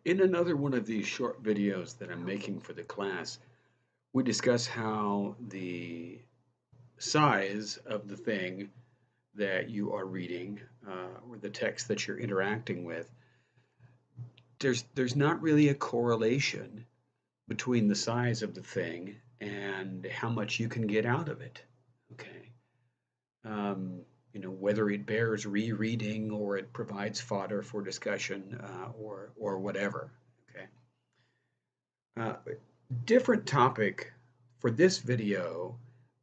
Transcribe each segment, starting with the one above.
In another one of these short videos that I'm making for the class, we discuss how the size of the thing that you are reading or the text that you're interacting with, there's not really a correlation between the size of the thing and how much you can get out of it. Okay. Um, whether it bears rereading or it provides fodder for discussion or whatever. Okay. Uh, Different topic for this video,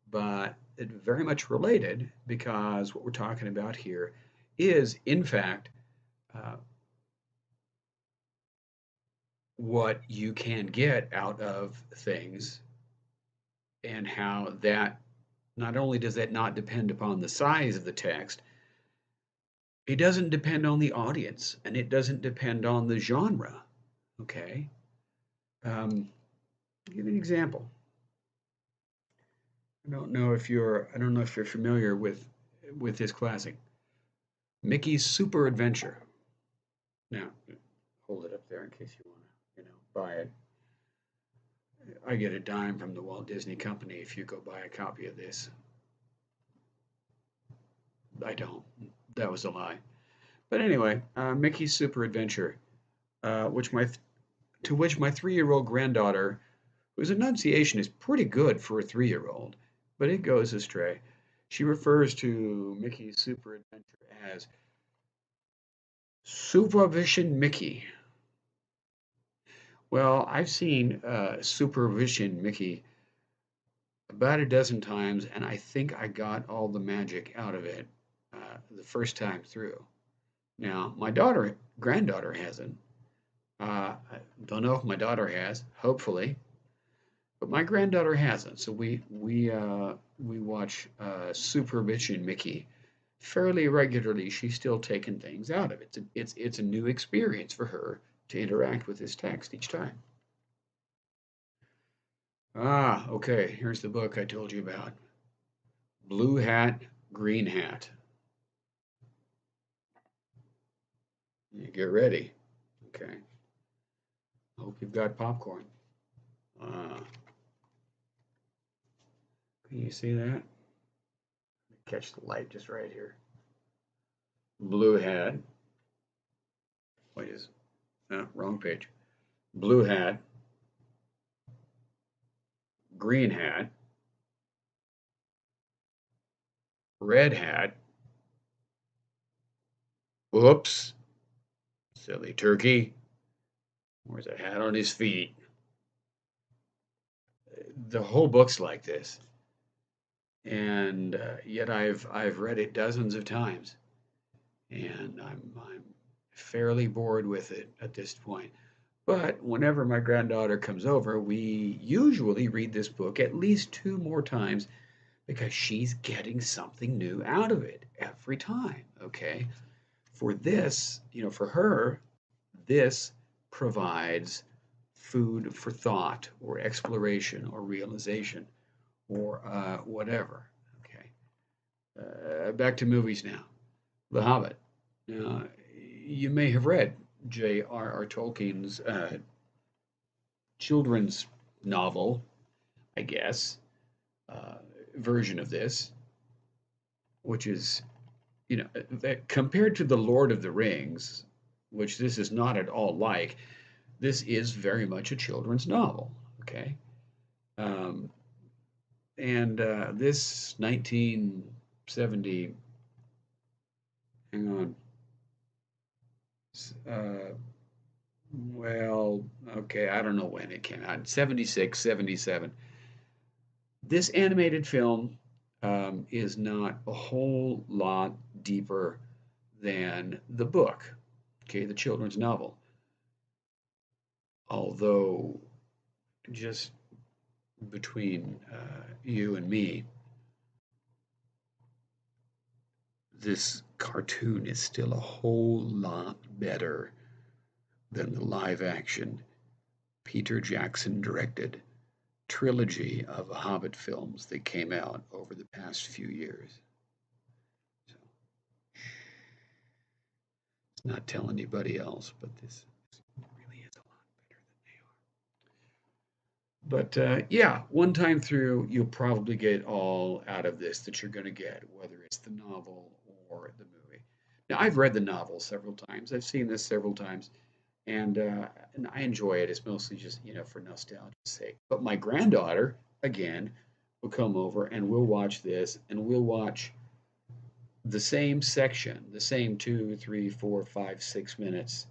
but it very much related because what we're talking about here is, in fact, uh, what you can get out of things and how that not only does that not depend upon the size of the text, it doesn't depend on the audience and it doesn't depend on the genre. Okay. I'll give you an example. I don't know if you're familiar with this classic, Mickey's Super Adventure. Now, hold it up there in case you want to, buy it. I get a dime from the Walt Disney Company if you go buy a copy of this. I don't. That was a lie. But anyway, Mickey's Super Adventure, which my to which my 3-year-old granddaughter, whose enunciation is pretty good for a 3-year-old, but it goes astray. She refers to Mickey's Super Adventure as Supervision Mickey. Well, I've seen Supervision Mickey about a dozen times, and I think I got all the magic out of it the first time through. Now, my granddaughter hasn't. I don't know if my daughter has. Hopefully, but my granddaughter hasn't. So we watch Supervision Mickey fairly regularly. She's still taking things out of it. It's a new experience for her to interact with this text each time. Okay. Here's the book I told you about. Blue Hat, Green Hat. You get ready. Okay. Hope you've got popcorn. Uh, can you see that? Catch the light just right here. Blue Hat. Wait, is wrong page. Blue Hat, Green Hat, Red Hat. Whoops. Silly turkey. Wears a hat on his feet. The whole book's like this, and yet I've read it dozens of times, and I'm fairly bored with it at this point. But whenever my granddaughter comes over, we usually read this book at least two more times because she's getting something new out of it every time. Okay, for this, for her, this provides food for thought or exploration or realization or whatever. Okay. Back to movies now. The Hobbit. Now, you may have read J.R.R. Tolkien's children's novel, I guess, uh, version of this, which is, that compared to The Lord of the Rings, which this is not at all like, this is very much a children's novel. Okay. Um, and this 1970, hang on, uh, well, okay, I don't know when it came out, 76, 77. This animated film is not a whole lot deeper than the book, okay, the children's novel. Although, just between you and me, this cartoon is still a whole lot better than the live action Peter Jackson directed trilogy of Hobbit films that came out over the past few years. So, let's not tell anybody else, but this really is But yeah, one time through, you'll probably get all out of this that you're going to get, whether it's the novel or the movie. Now, I've read the novel several times. I've seen this several times, and I enjoy it. It's mostly just for nostalgia's sake. But my granddaughter, again, will come over and we'll watch this, and we'll watch the same section, the same 2, 3, 4, 5, 6 minutes,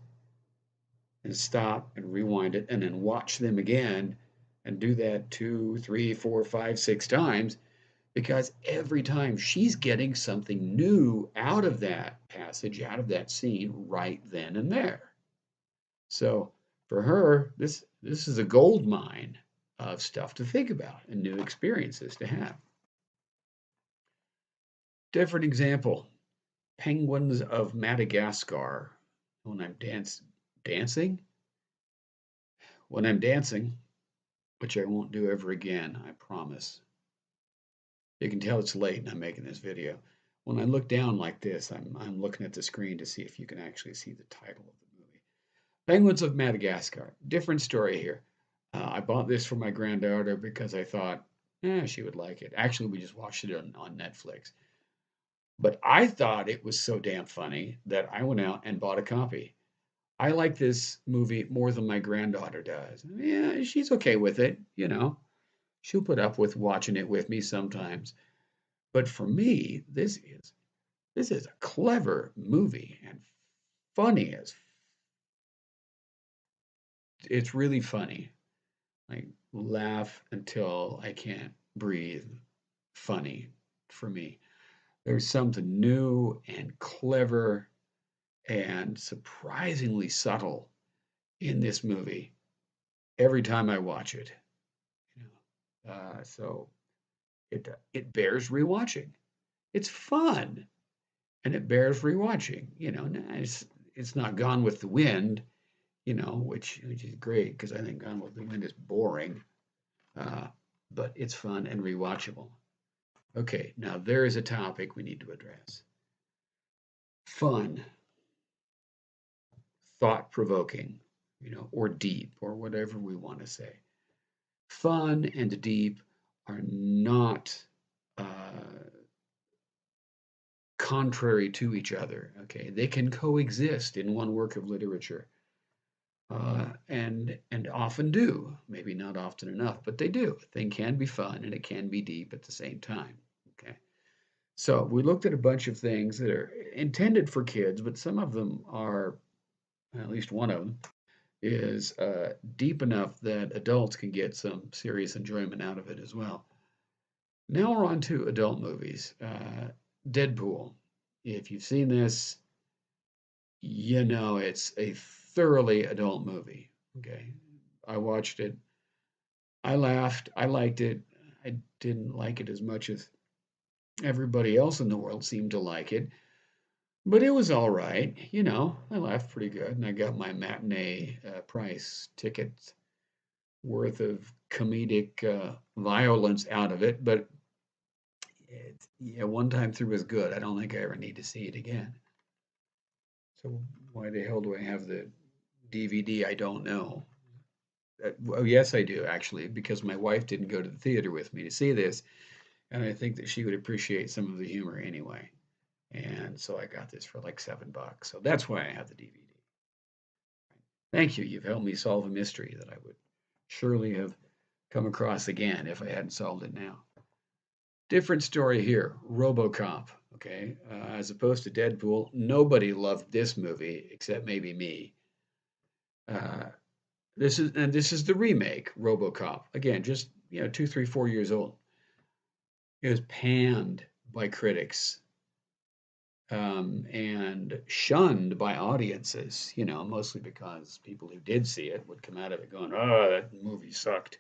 and stop and rewind it, and then watch them again, and do that 2, 3, 4, 5, 6 times, because every time she's getting something new out of that passage, out of that scene, right then and there. So for her, this is a gold mine of stuff to think about and new experiences to have. Different example: Penguins of Madagascar. When I'm dancing, when I'm dancing, which I won't do ever again, I promise. You can tell it's late and I'm making this video. When I look down like this, I'm looking at the screen to see if you can actually see the title of the movie. Penguins of Madagascar. Different story here. I bought this for my granddaughter because I thought, she would like it. Actually, we just watched it on Netflix. But I thought it was so damn funny that I went out and bought a copy. I like this movie more than my granddaughter does. Yeah, she's okay with it, you know. She'll put up with watching it with me sometimes. But for me, this is a clever movie and funny as it's really funny. Like laugh until I can't breathe. Funny for me. There's something new and clever and surprisingly subtle in this movie every time I watch it. You so it bears rewatching. It's fun and it bears rewatching. It's not Gone with the Wind, which is great because I think Gone with the Wind is boring, uh, but it's fun and rewatchable. Okay, now there is a topic we need to address. Fun, thought provoking, or deep, or whatever we want to say. Fun and deep are not contrary to each other. Okay, they can coexist in one work of literature, and often do. Maybe not often enough, but they do. A thing can be fun and it can be deep at the same time. Okay, so we looked at a bunch of things that are intended for kids, but some of them are, at least one of them, is deep enough that adults can get some serious enjoyment out of it as well. Now we're on to adult movies. Deadpool. If you've seen this, it's a thoroughly adult movie. Okay. I watched it. I laughed. I liked it. I didn't like it as much as everybody else in the world seemed to like it, but it was all right. I laughed pretty good, and I got my matinee price ticket worth of comedic violence out of it. But yeah, one time through was good. I don't think I ever need to see it again. So why the hell do I have the DVD? I don't know. Well, yes, I do actually, because my wife didn't go to the theater with me to see this, and I think that she would appreciate some of the humor anyway. And so I got this for like $7. So that's why I have the DVD. Thank you. You've helped me solve a mystery that I would surely have come across again if I hadn't solved it now. Different story here. RoboCop. Okay, as opposed to Deadpool, nobody loved this movie except maybe me. Uh, this is the remake, RoboCop. Again, just 2, 3, 4 years old. It was panned by critics, and shunned by audiences. Mostly because people who did see it would come out of it going, "Oh, that movie sucked."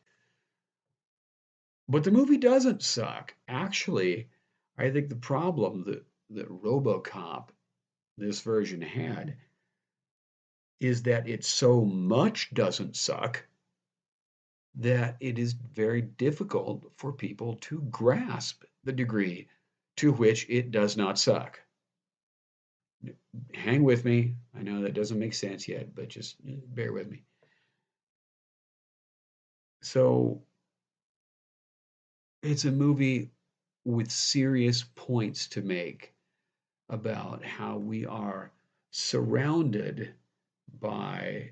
But the movie doesn't suck. Actually, I think the problem that RoboCop, this version, had is that it so much doesn't suck that it is very difficult for people to grasp the degree to which it does not suck. Hang with me. I know that doesn't make sense yet, but just bear with me. So it's a movie with serious points to make about how we are surrounded by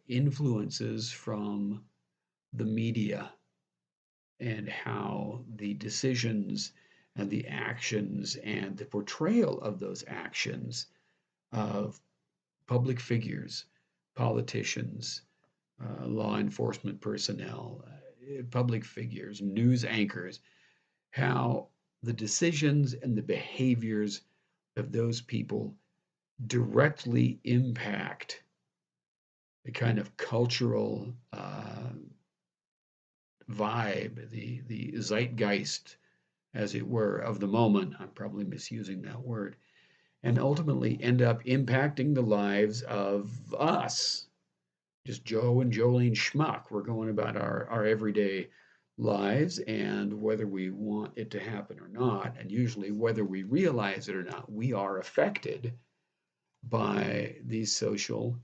influences from the media and how the decisions and the actions and the portrayal of those actions of public figures, politicians, law enforcement personnel, public figures, news anchors, how the decisions and the behaviors of those people directly impact the kind of cultural vibe, the zeitgeist, as it were, of the moment. I'm probably misusing that word, and ultimately end up impacting the lives of us, just Joe and Jolene Schmuck. We're going about our everyday lives, and whether we want it to happen or not, and usually whether we realize it or not, we are affected by these social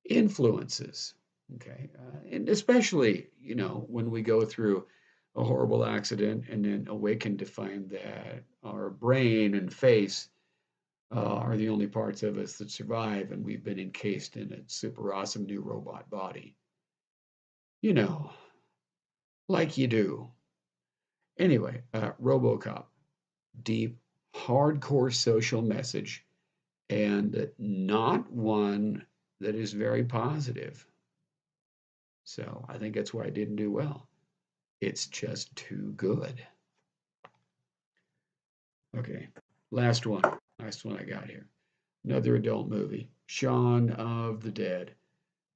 influences. Okay, and especially when we go through a horrible accident and then awaken to find that our brain and face are the only parts of us that survive, and we've been encased in a super awesome new robot body. You know, like you do. Anyway, RoboCop, deep, hardcore social message, and not one that is very positive. So I think that's why I didn't do well. It's just too good. Okay, last one. Last one I got here. Another adult movie, Shaun of the Dead.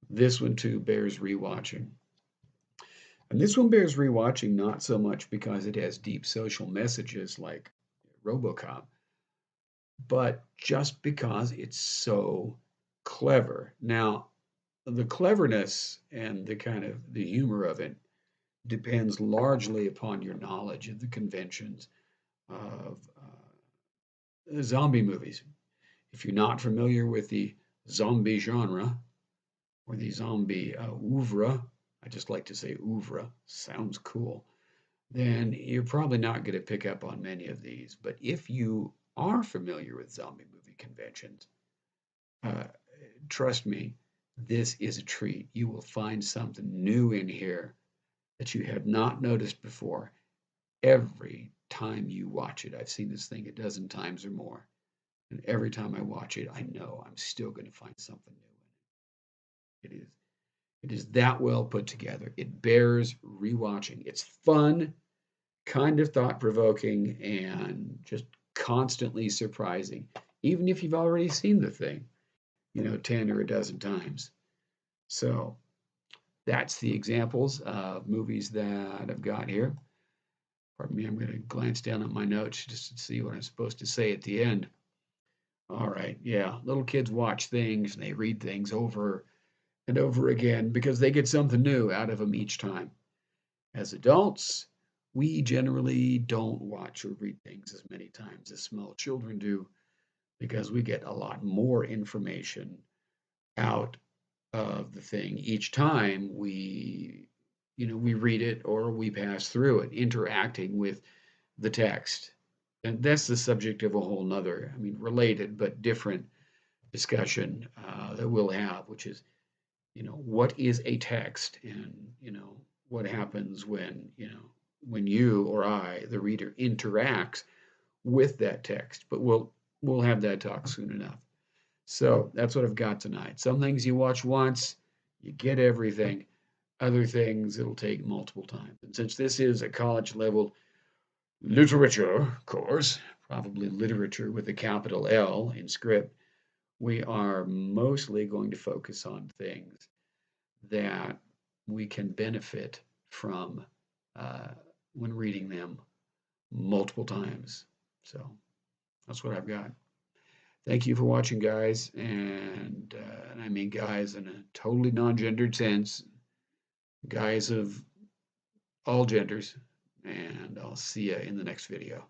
This one too bears rewatching. And this one bears rewatching not so much because it has deep social messages like RoboCop, but just because it's so clever. Now, the cleverness and the kind of the humor of it depends largely upon your knowledge of the conventions of zombie movies. If you're not familiar with the zombie genre or the zombie oeuvre, I just like to say oeuvre, sounds cool, then you're probably not going to pick up on many of these. But if you are familiar with zombie movie conventions, uh, trust me, this is a treat. You will find something new in here that you have not noticed before every time you watch it. I've seen this thing a dozen times or more. And every time I watch it, I know I'm still going to find something new in it. It is that well put together. It bears rewatching. It's fun, kind of thought provoking, and just constantly surprising, even if you've already seen the thing, 10 or a dozen times. So that's the examples of movies that I've got here. Pardon me, I'm going to glance down at my notes just to see what I'm supposed to say at the end. All right, yeah, little kids watch things and they read things over and over again because they get something new out of them each time. As adults, we generally don't watch or read things as many times as small children do because we get a lot more information out of the thing each time we read it or we pass through it, interacting with the text. And that's the subject of a whole nother, related but different discussion that we'll have, which is, what is a text, and what happens when you or I, the reader, interacts with that text. But we'll have that talk soon enough. So that's what I've got tonight. Some things you watch once, you get everything. Other things it'll take multiple times. And since this is a college level literature course, probably literature with a capital L in script, we are mostly going to focus on things that we can benefit from when reading them multiple times. So that's what I've got. Thank you for watching, guys, and I mean guys in a totally non-gendered sense, guys of all genders, and I'll see you in the next video.